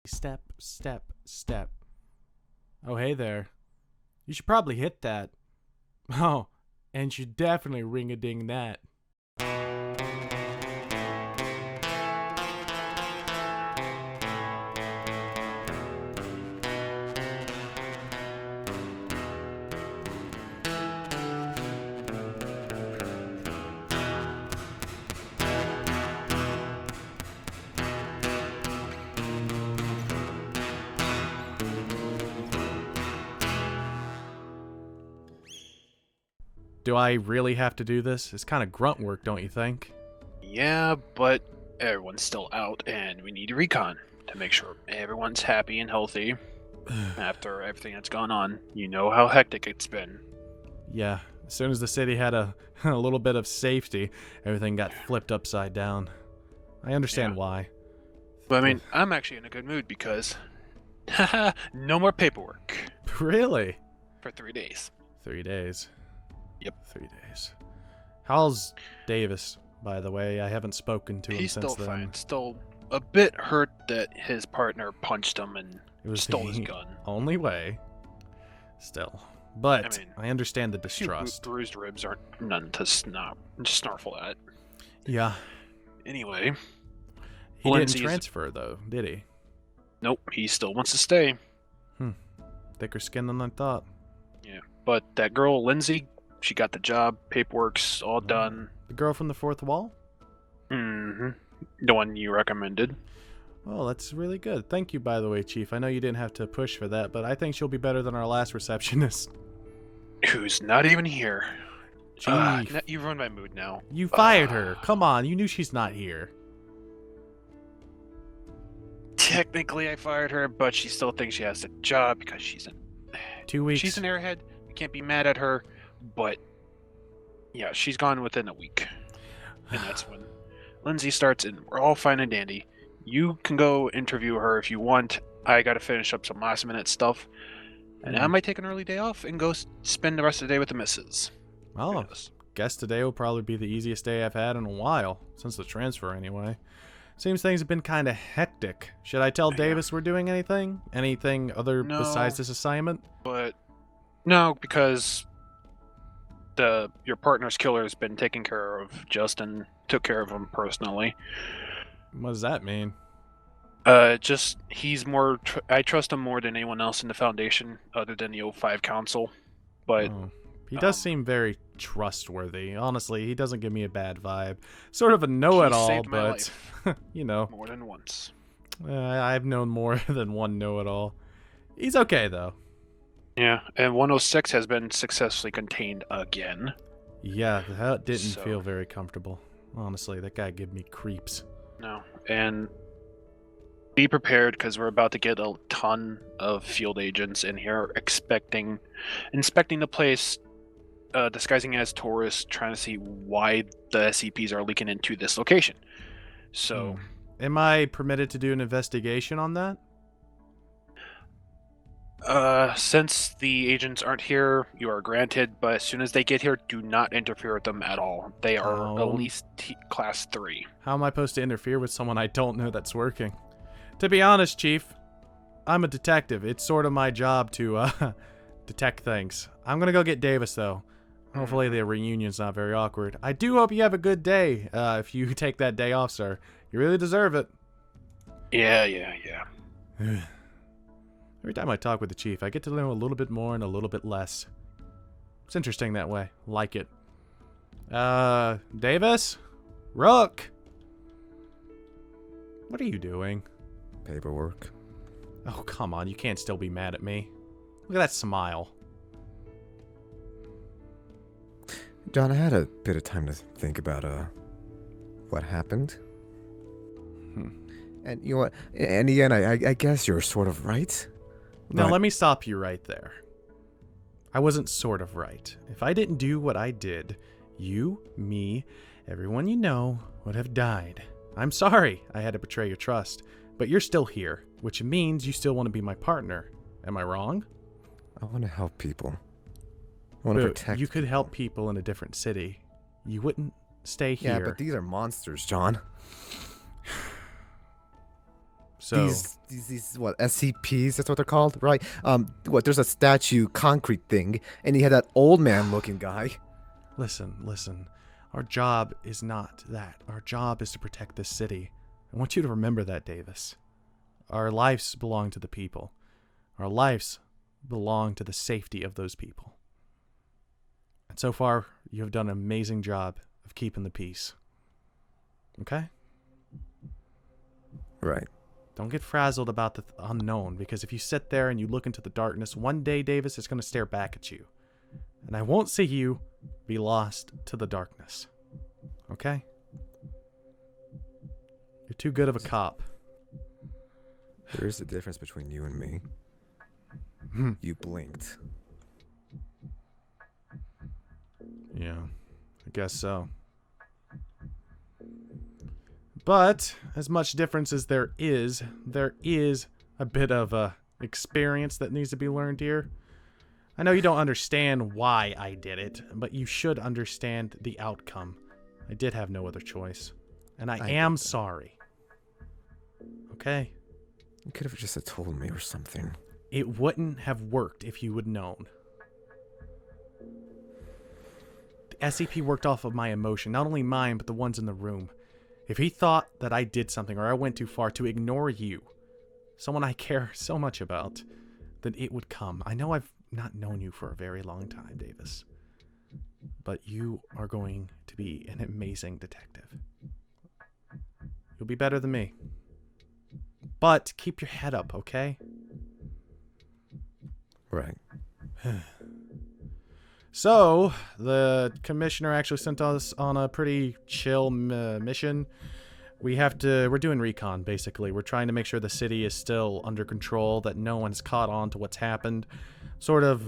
Step, step, step. Oh, hey there. You should probably hit that. Oh, and you definitely ring-a-ding that. Do I really have to do this? It's kind of grunt work, don't you think? Yeah, but everyone's still out, and we need a recon to make sure everyone's happy and healthy after everything that's gone on. You know how hectic it's been. Yeah, as soon as the city had a little bit of safety, everything got flipped upside down. I understand why. But I mean, I'm actually in a good mood because, haha, no more paperwork. Really? For 3 days. 3 days. Yep. 3 days. How's Davis, by the way? I haven't spoken to him He's since still then. fine. Still a bit hurt that his partner punched him and stole his gun. Only way. Still. But I mean, I understand the distrust. Bruised ribs aren't none to snarfle at. Yeah. Anyway. He didn't transfer, though, did he? Nope, he still wants to stay. Thicker skin than I thought. Yeah, but that girl, Lindsey, she got the job. Paperwork's all done. The girl from the fourth wall? Mm-hmm. The one you recommended. Well, that's really good. Thank you, by the way, Chief. I know you didn't have to push for that, but I think she'll be better than our last receptionist. Who's not even here. Chief. You ruined my mood now. You fired her. Come on, you knew she's not here. Technically, I fired her, but she still thinks she has the job because she's an 2 weeks. She's an airhead. I can't be mad at her, but yeah, she's gone within a week, and that's when Lindsey starts, and we're all fine and dandy. You can go interview her if you want. I got to finish up some last-minute stuff, and I might take an early day off and go spend the rest of the day with the missus. Oh, guess today will probably be the easiest day I've had in a while, since the transfer anyway. Seems things have been kind of hectic. Should I tell Davis we're doing anything? Anything other besides this assignment? But no, because your partner's killer has been taken care of. Justin took care of him personally. What does that mean? Just he's more. I trust him more than anyone else in the Foundation, other than the 05 Council. But he does seem very trustworthy. Honestly, he doesn't give me a bad vibe. Sort of a know-it-all, but you know, more than once. I've known more than one know-it-all. He's okay though. Yeah, and 106 has been successfully contained again. Yeah, that didn't feel very comfortable. Honestly, that guy gave me creeps. No, and be prepared because we're about to get a ton of field agents in here inspecting the place, disguising as tourists, trying to see why the SCPs are leaking into this location. So, am I permitted to do an investigation on that? Since the agents aren't here, you are granted, but as soon as they get here, do not interfere with them at all. They are at least class 3. How am I supposed to interfere with someone I don't know that's working? To be honest, Chief, I'm a detective. It's sort of my job to, detect things. I'm gonna go get Davis, though. Hopefully the reunion's not very awkward. I do hope you have a good day, if you take that day off, sir. You really deserve it. Yeah. Every time I talk with the Chief, I get to know a little bit more and a little bit less. It's interesting that way. Like it. Davis? Rook! What are you doing? Paperwork. Oh, come on. You can't still be mad at me. Look at that smile. John, I had a bit of time to think about, what happened. And you know what? In the end, I guess you're sort of right. Now, let me stop you right there. I wasn't sort of right. If I didn't do what I did, you, me, everyone you know would have died. I'm sorry I had to betray your trust, but you're still here, which means you still want to be my partner. Am I wrong? I want to help people. I want to protect. You could help people in a different city. You wouldn't stay here. Yeah, but these are monsters, John. So these what, SCPs? That's what they're called, right? What? There's a statue, concrete thing, and he had that old man-looking guy. listen. Our job is not that. Our job is to protect this city. I want you to remember that, Davis. Our lives belong to the people. Our lives belong to the safety of those people. And so far, you have done an amazing job of keeping the peace. Okay? Right. Don't get frazzled about the unknown, because if you sit there and you look into the darkness, one day, Davis, is going to stare back at you. And I won't see you be lost to the darkness. Okay? You're too good of a cop. There is a difference between you and me. You blinked. Yeah, I guess so. But, as much difference as there is a bit of experience that needs to be learned here. I know you don't understand why I did it, but you should understand the outcome. I did have no other choice. And I am sorry. Okay? You could have just told me or something. It wouldn't have worked if you had known. The SCP worked off of my emotion, not only mine, but the ones in the room. If he thought that I did something or I went too far to ignore you, someone I care so much about, then it would come. I know I've not known you for a very long time, Davis. But you are going to be an amazing detective. You'll be better than me. But keep your head up, okay? Right. So, the commissioner actually sent us on a pretty chill mission. We're doing recon, basically. We're trying to make sure the city is still under control, that no one's caught on to what's happened. Sort of,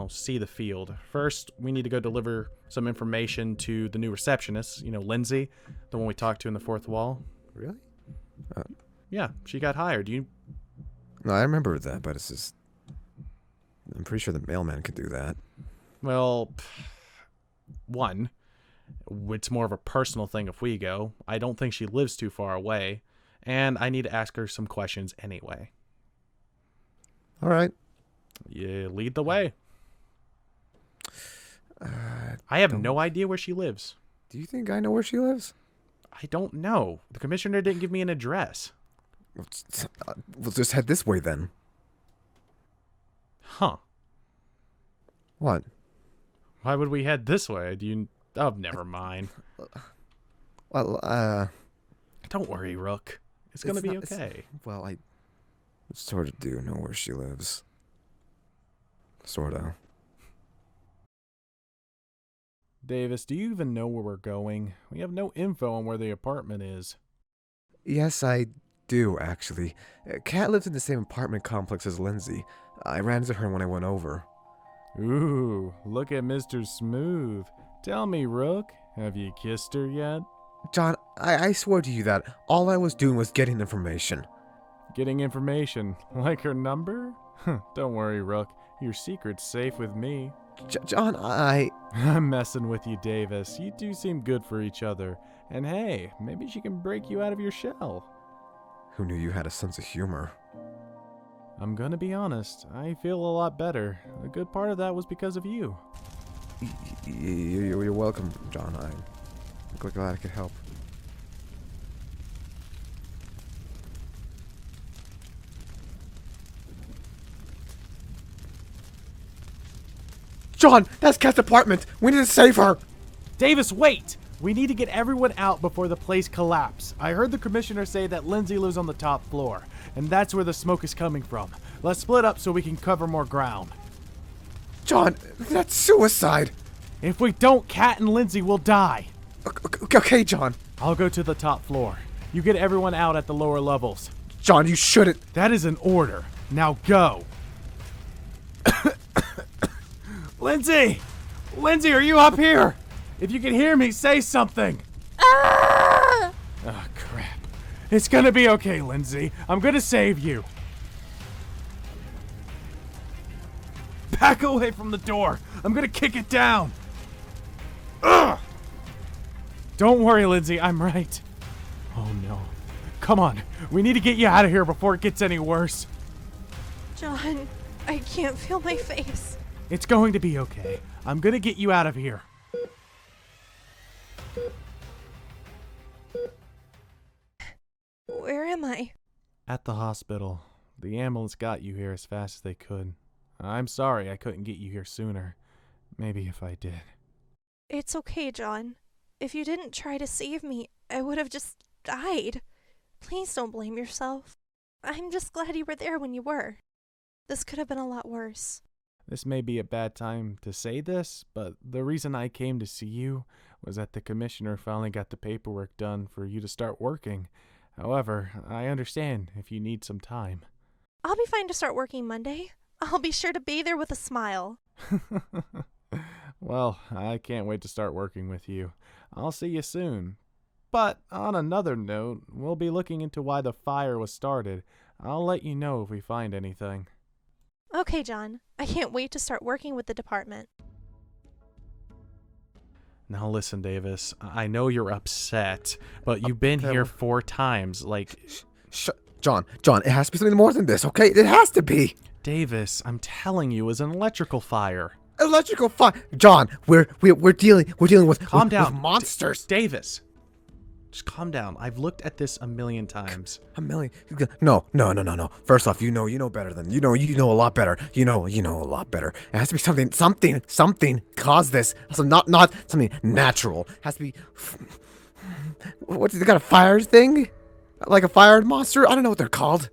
see the field. First, we need to go deliver some information to the new receptionist, Lindsey, the one we talked to in the fourth wall. Really? Yeah, she got hired. No, I remember that, but it's just... I'm pretty sure the mailman could do that. Well, one, it's more of a personal thing if we go. I don't think she lives too far away, and I need to ask her some questions anyway. All right. Yeah, lead the way. I have no idea where she lives. Do you think I know where she lives? I don't know. The commissioner didn't give me an address. We'll just head this way then. Huh. What? Why would we head this way? Oh, never mind. Well, Don't worry, Rook. It's gonna be okay. Well, I sort of do know where she lives. Sort of. Davis, do you even know where we're going? We have no info on where the apartment is. Yes, I do, actually. Kat lives in the same apartment complex as Lindsey. I ran into her when I went over. Ooh, look at Mr. Smooth. Tell me, Rook, have you kissed her yet? Jon, I swear to you that all I was doing was getting information. Getting information? Like her number? Don't worry, Rook. Your secret's safe with me. Jon, I'm messing with you, Davis. You two seem good for each other. And hey, maybe she can break you out of your shell. Who knew you had a sense of humor? I'm gonna be honest. I feel a lot better. A good part of that was because of you. You're welcome, Jon. I'm glad I could help. Jon, that's Kat's apartment. We need to save her. Davis, wait! We need to get everyone out before the place collapses. I heard the commissioner say that Lindsey lives on the top floor, and that's where the smoke is coming from. Let's split up so we can cover more ground. Jon, that's suicide. If we don't, Kat and Lindsey will die. Okay, Jon. I'll go to the top floor. You get everyone out at the lower levels. Jon, you shouldn't. That is an order. Now go. Lindsey! Lindsey, are you up here? If you can hear me, say something. Oh, crap. It's gonna be okay, Lindsey. I'm gonna save you. Back away from the door. I'm gonna kick it down. Ugh! Don't worry, Lindsey. I'm right. Oh, no. Come on. We need to get you out of here before it gets any worse. Jon, I can't feel my face. It's going to be okay. I'm gonna get you out of here. Where am I? At the hospital. The ambulance got you here as fast as they could. I'm sorry I couldn't get you here sooner. Maybe if I did. It's okay, Jon. If you didn't try to save me, I would have just died. Please don't blame yourself. I'm just glad you were there when you were. This could have been a lot worse. This may be a bad time to say this, but the reason I came to see you was that the commissioner finally got the paperwork done for you to start working. However, I understand if you need some time. I'll be fine to start working Monday. I'll be sure to be there with a smile. Well, I can't wait to start working with you. I'll see you soon. But on another note, we'll be looking into why the fire was started. I'll let you know if we find anything. Okay, Jon. I can't wait to start working with the department. Now listen, Davis, I know you're upset, but you've been here 4 times, like... Jon, it has to be something more than this, okay? It has to be! Davis, I'm telling you, it was an electrical fire. Electrical fire! Jon, we're dealing with Calm down. with monsters. Davis, just calm down. I've looked at this a million times. A million? No. First off, you know better than you know a lot better. You know a lot better. It has to be something caused this. So not something natural. It has to be. What's it got, a fire thing? Like a fire monster? I don't know what they're called.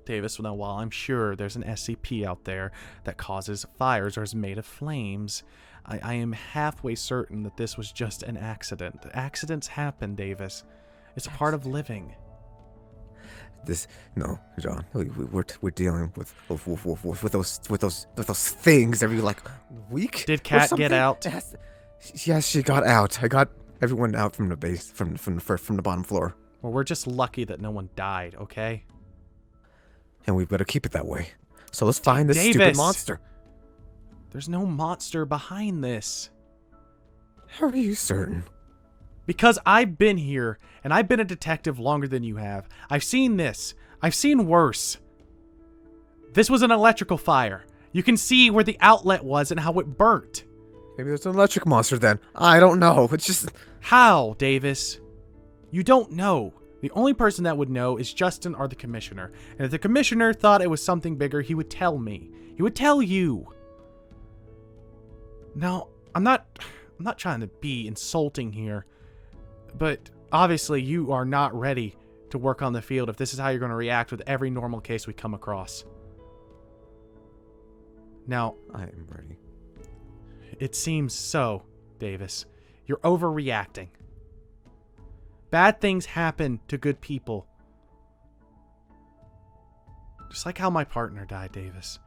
Davis, now while I'm sure there's an SCP out there that causes fires or is made of flames, I am halfway certain that this was just an accident. Accidents happen, Davis. It's a part of living. No, Jon. We're dealing with those things every like week. Did Kat get out? Yes, she got out. I got everyone out from the base, from the bottom floor. Well, we're just lucky that no one died, okay? And we've got to keep it that way. So let's find this Davis! stupid monster. There's no monster behind this. How are you certain? Because I've been here, and I've been a detective longer than you have. I've seen this. I've seen worse. This was an electrical fire. You can see where the outlet was and how it burnt. Maybe there's an electric monster then. I don't know. It's just... How, Davis? You don't know. The only person that would know is Justin or the commissioner. And if the commissioner thought it was something bigger, he would tell me. He would tell you. Now, I'm not trying to be insulting here, but obviously you are not ready to work on the field if this is how you're going to react with every normal case we come across. Now, I am ready. It seems so, Davis. You're overreacting. Bad things happen to good people. Just like how my partner died, Davis.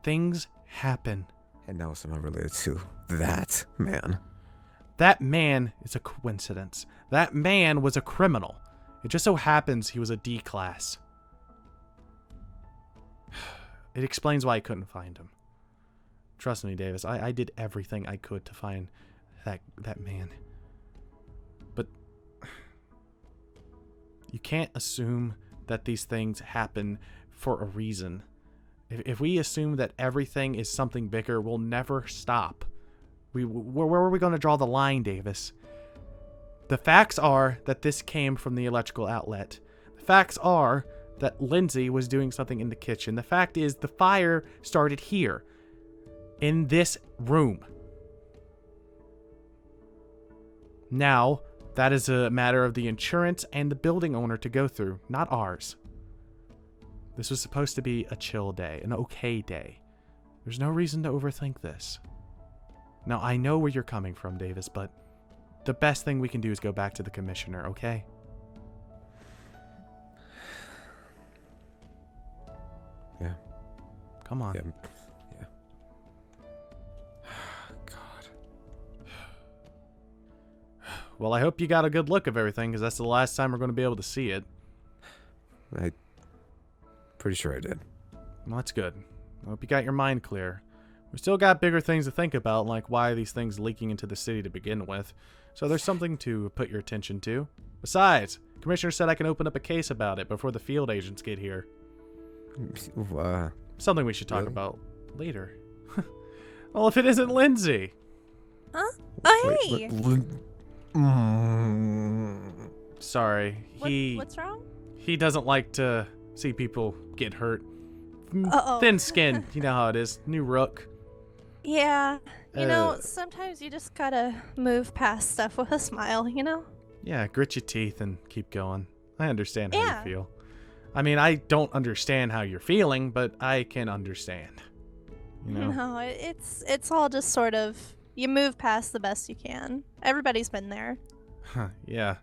Things happen. And now somehow related to that man. That man is a coincidence. That man was a criminal. It just so happens he was a D class. It explains why I couldn't find him. Trust me, Davis, I did everything I could to find that man. But you can't assume that these things happen for a reason. If we assume that everything is something bigger, we'll never stop. Where are we going to draw the line, Davis? The facts are that this came from the electrical outlet. The facts are that Lindsey was doing something in the kitchen. The fact is the fire started here, in this room. Now, that is a matter of the insurance and the building owner to go through, not ours. This was supposed to be a chill day, an okay day. There's no reason to overthink this. Now, I know where you're coming from, Davis, but the best thing we can do is go back to the commissioner, okay? Yeah. Come on. Yeah. God. Well, I hope you got a good look of everything, because that's the last time we're going to be able to see it. I'm pretty sure I did. Well, that's good. I hope you got your mind clear. We still got bigger things to think about, like why are these things leaking into the city to begin with. So there's something to put your attention to. Besides, Commissioner said I can open up a case about it before the field agents get here. Something we should talk Really? about later. Well, if it isn't Lindsey. Huh? Oh, hey! Sorry. What's wrong? He doesn't like to see people get hurt. Uh-oh. Thin skin, you know how it is. New rook. Yeah. You know, Uh. sometimes you just gotta move past stuff with a smile, you know? Yeah, grit your teeth and keep going. I understand how Yeah. you feel. I mean, I don't understand how you're feeling, but I can understand. You know? No, it's all just sort of, you move past the best you can. Everybody's been there. Huh, yeah.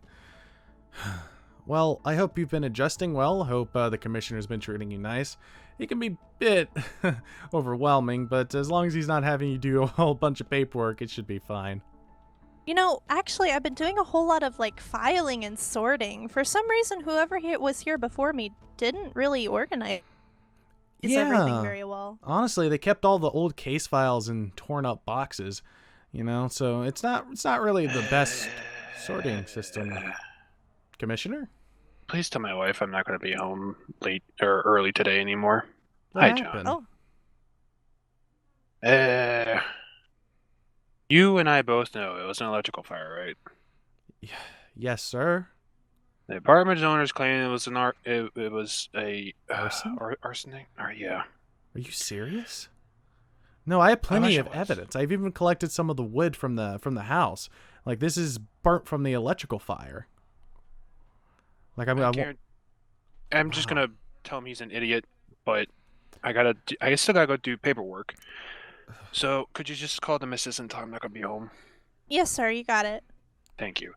Well, I hope you've been adjusting well. Hope the commissioner's been treating you nice. It can be a bit overwhelming, but as long as he's not having you do a whole bunch of paperwork, it should be fine. You know, actually, I've been doing a whole lot of, like, filing and sorting. For some reason, whoever was here before me didn't really organize everything very well. Honestly, they kept all the old case files in torn up boxes, you know, so it's not really the best sorting system. Commissioner? Please tell my wife I'm not going to be home late or early today anymore. What Hi, happened? John. Oh, You and I both know it was an electrical fire, right? Yes, sir. The apartment owners claim it was it was a Arson? arsenic. Or yeah. Are you serious? No, I have plenty wish of it was. evidence. I've even collected some of the wood from the house. Like, this is burnt from the electrical fire. Like, I I'm just gonna tell him he's an idiot, but I still gotta go do paperwork. So could you just call the missus and tell him I'm not gonna be home? yes, sir, you got it. Thank you.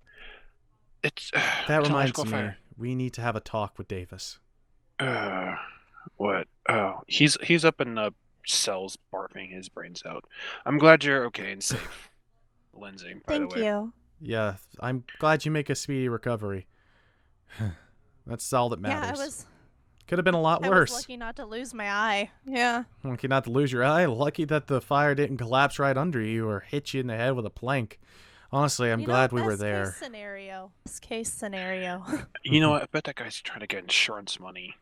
It's that it's an reminds electrical me. fire. We need to have a talk with Davis. What? Oh, he's up in the cells barfing his brains out. I'm glad you're okay and safe, Lindsay. By Thank the way. you. Yeah, I'm glad you make a speedy recovery. That's all that matters. Yeah, Could have been a lot I worse. was lucky not to lose my eye. Yeah. Lucky not to lose your eye. Lucky that the fire didn't collapse right under you or hit you in the head with a plank. Honestly, I'm glad we were there. Best case scenario. Best case scenario. You know what? I bet that guy's trying to get insurance money.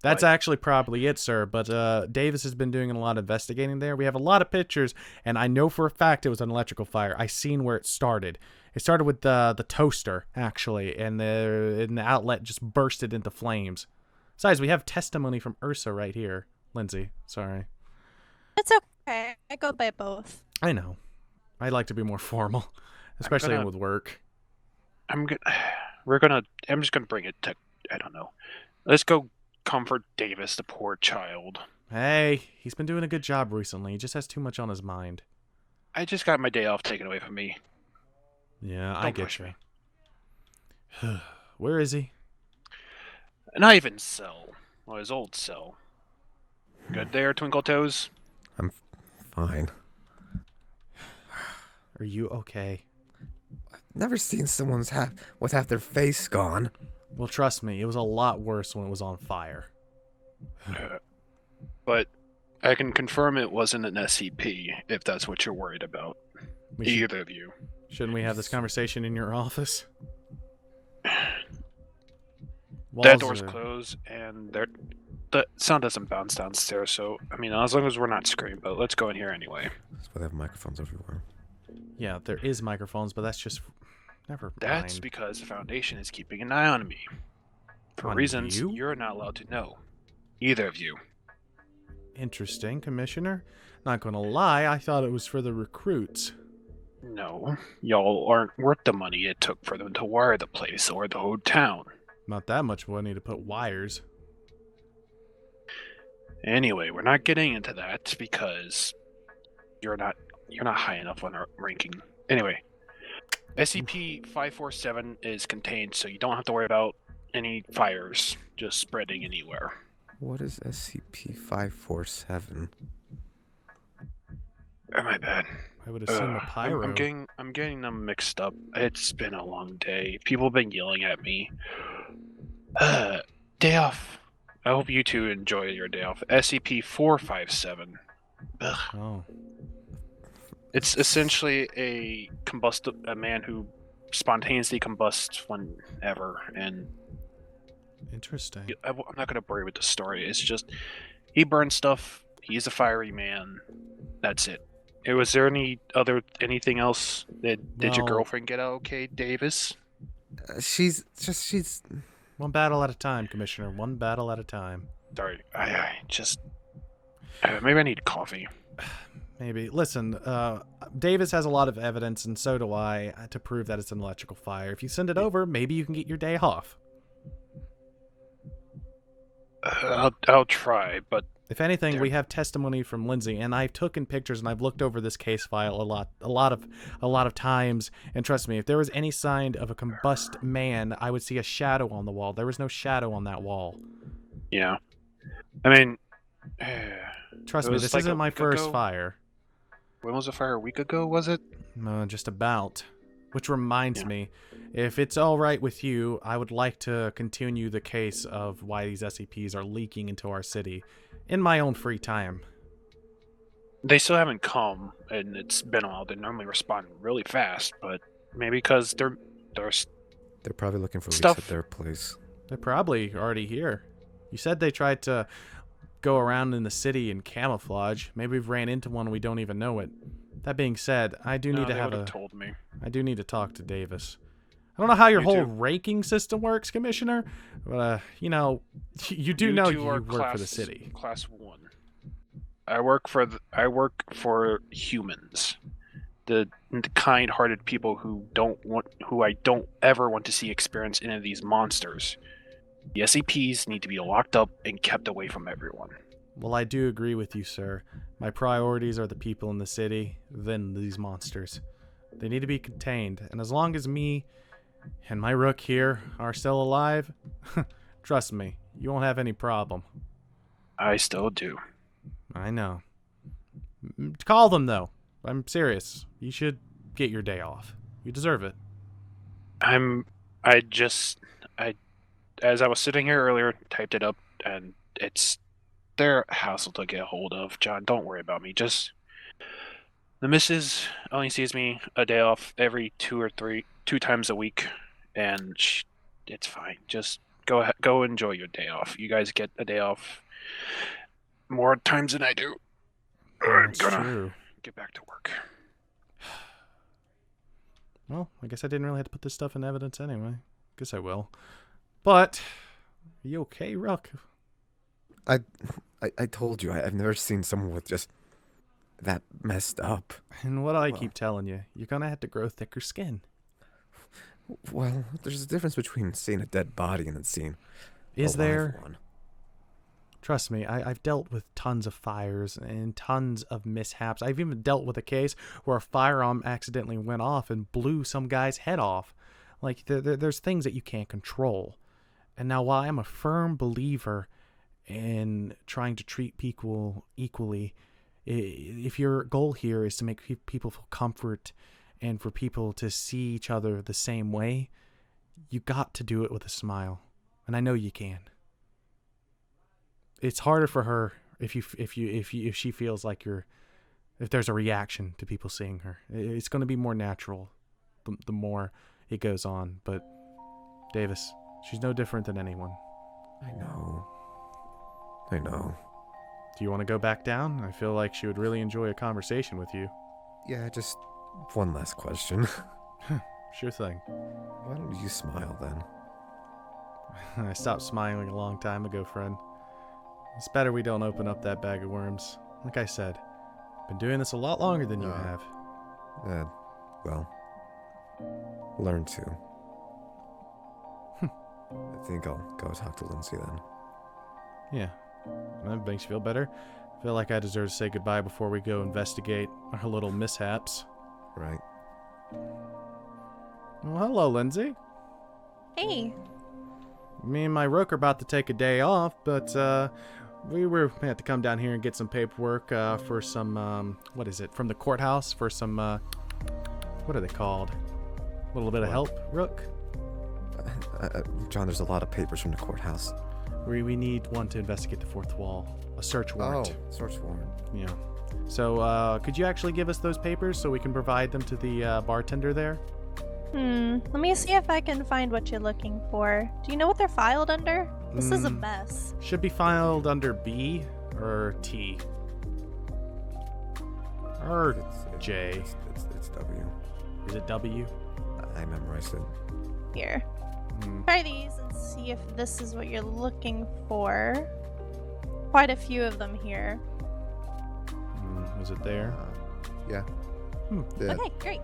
That's Like- actually probably it, sir. But Davis has been doing a lot of investigating there. We have a lot of pictures, and I know for a fact it was an electrical fire. I seen where it started. It started with the toaster, actually, and the outlet just bursted into flames. Besides, we have testimony from Ersa right here. Lindsay, sorry. It's okay. I go by both. I know. I like to be more formal, especially gonna- with work. I'm just gonna bring it to. I don't know. Let's go comfort Davis, the poor child. Hey, he's been doing a good job recently. He just has too much on his mind. I just got my day off taken away from me. Yeah, I Don't get push you. me. Where is he? Not even cell. Well, his old cell. Good there, Twinkle Toes? Fine. Are you okay? Never seen someone's with half their face gone. Well, trust me, it was a lot worse when it was on fire. But I can confirm it wasn't an SCP, if that's what you're worried about. Either of you. Shouldn't we have this conversation in your office? That door's Walls are- closed, and the sound doesn't bounce downstairs, so, I mean, as long as we're not screaming, but let's go in here anyway. That's why they have microphones everywhere. Yeah, there is microphones, but that's just... Never That's mind. because the Foundation is keeping an eye on me. For On reasons you? you're not allowed to know. Either of you. Interesting, Commissioner. Not gonna lie, I thought it was for the recruits. No, y'all aren't worth the money it took for them to wire the place or the whole town. Not that much money to put wires. Anyway, we're not getting into that because you're not high enough on our ranking. Anyway, SCP-547 is contained, so you don't have to worry about any fires just spreading anywhere. What is SCP-547? Oh, my bad. I would assume a pyro. I'm getting them mixed up. It's been a long day. People have been yelling at me. Day off. I hope you two enjoy your day off. SCP-457. Ugh. Oh. It's essentially a man who spontaneously combust whenever, and Interesting. I'm not gonna bore you with the story. It's just he burns stuff. He's a fiery man. That's it. Was there anything else? Did your Well- girlfriend get out okay, Davis? She's One battle at a time, Commissioner. One battle at a time. Sorry, I just maybe I need coffee. Maybe. Listen, Davis has a lot of evidence, and so do I, to prove that it's an electrical fire. If you send it over, maybe you can get your day off. I'll try, but If anything, There- we have testimony from Lindsey, and I've taken pictures and I've looked over this case file a lot of times. And trust me, if there was any sign of a combust man, I would see a shadow on the wall. There was no shadow on that wall. yeah. I mean, Trust It me, was this like isn't a my week first ago. fire. when was the fire? A week ago, was it? Just about. Which reminds Yeah. me, if it's all right with you, I would like to continue the case of why these SCPs are leaking into our city in my own free time. They still haven't come, and it's been a while. They normally respond really fast, but maybe because they're they're probably looking for leaks Stuff. at their place. They're probably already here. You said they tried to go around in the city in camouflage. Maybe we've ran into one and we don't even know it. That being said, I do need to they have would've told me. I do need to talk to Davis. I don't know how your You whole too. ranking system works, Commissioner, but you know, you do You know two you are work for the city. Class 1. I work for humans, the kind-hearted people who I don't ever want to see experience any of these monsters. The SCPs need to be locked up and kept away from everyone. Well, I do agree with you, sir. My priorities are the people in the city, then these monsters. They need to be contained, and as long as me and my rook here are still alive, trust me, you won't have any problem. I still do. I know. Call them, though. I'm serious. You should get your day off. You deserve it. As I was sitting here earlier, typed it up, and they're a hassle to get hold of. John, don't worry about me. Just the missus only sees me a day off every two times a week, and it's fine. Just go enjoy your day off. You guys get a day off more times than I do. I'm That's gonna true. get back to work. Well, I guess I didn't really have to put this stuff in evidence anyway. Guess I will. But, are you okay, Rook? I told you, I've never seen someone with just that messed up. And what do I Well- keep telling you? You're gonna have to grow thicker skin. Well, there's a difference between seeing a dead body and then seeing Is a live there? one. Trust me, I've dealt with tons of fires and tons of mishaps. I've even dealt with a case where a firearm accidentally went off and blew some guy's head off. Like, there's things that you can't control. And now, while I'm a firm believer in trying to treat people equally, if your goal here is to make people feel comfort and for people to see each other the same way, you got to do it with a smile. And I know you can. It's harder for her if she feels like if there's a reaction to people seeing her. It's going to be more natural the more it goes on. But Davis, she's no different than anyone. I know. Do you want to go back down? I feel like she would really enjoy a conversation with you. Yeah, just one last question. Sure thing. Why don't you smile then? I stopped smiling a long time ago, friend. It's better we don't open up that bag of worms. Like I said, been doing this a lot longer than you have. Well, learn to. I think I'll go talk to Lindsey then. Yeah, that makes you feel better. I feel like I deserve to say goodbye before we go investigate our little mishaps. Right. Well, hello, Lindsey. Hey, Me and my rook are about to take a day off, but we had to come down here and get some paperwork for some, what is it, from the courthouse for some, what are they called? A little bit of help, Rook? John, there's a lot of papers from the courthouse. We need one to investigate the fourth wall. A search warrant. Oh, search warrant. Yeah. So, could you actually give us those papers so we can provide them to the bartender there? Let me see if I can find what you're looking for. Do you know what they're filed under? This is a mess. Should be filed under B or T. Or J. It's W. Is it W? I memorized it. Here. Try these and see if this is what you're looking for. Quite a few of them here. Was it there? Yeah. Okay, great.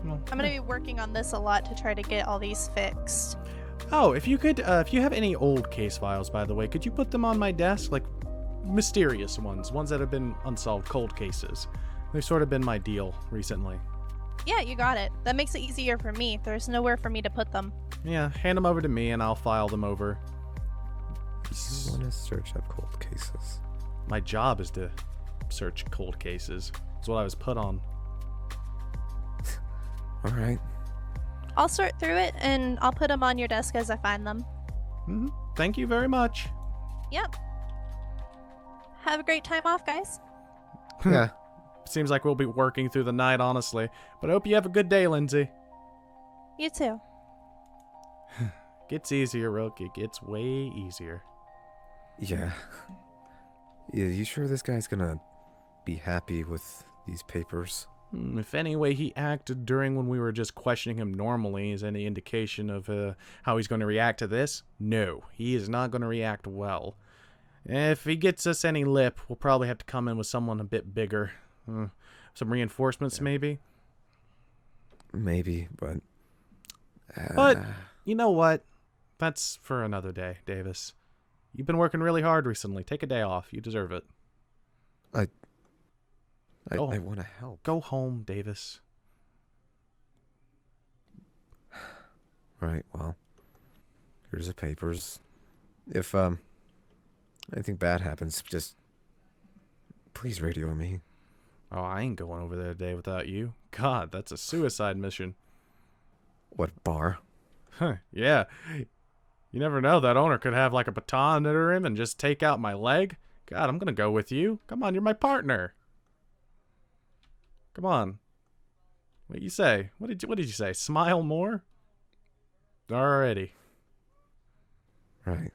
No. I'm gonna be working on this a lot to try to get all these fixed. Oh, if you could, if you have any old case files, by the way, could you put them on my desk? Like, mysterious ones that have been unsolved, cold cases. They've sort of been my deal recently. Yeah, you got it. That makes it easier for me. There's nowhere for me to put them. Yeah, hand them over to me and I'll file them over. You want to search up cold cases? My job is to search cold cases. That's what I was put on. All right. I'll sort through it and I'll put them on your desk as I find them. Thank you very much. Yep. Have a great time off, guys. Yeah. Seems like we'll be working through the night, honestly. But I hope you have a good day, Lindsay. You too. Gets easier, Rook. It gets way easier. Yeah. Yeah, you sure this guy's gonna be happy with these papers? If any way he acted during when we were just questioning him normally is any indication of how he's going to react to this, no, he is not going to react well. If he gets us any lip, we'll probably have to come in with someone a bit bigger. Some reinforcements, maybe? Maybe, but... But, you know what? That's for another day, Davis. You've been working really hard recently. Take a day off. You deserve it. I want to help. Go home, Davis. Right, well, here's the papers. If anything bad happens, just please radio me. Oh, I ain't going over there today without you. God, that's a suicide mission. What bar? Huh, yeah. You never know, that owner could have like a baton under him and just take out my leg. God, I'm gonna go with you. Come on, you're my partner. Come on. What you say? What did you say? Smile more? Alrighty. Right.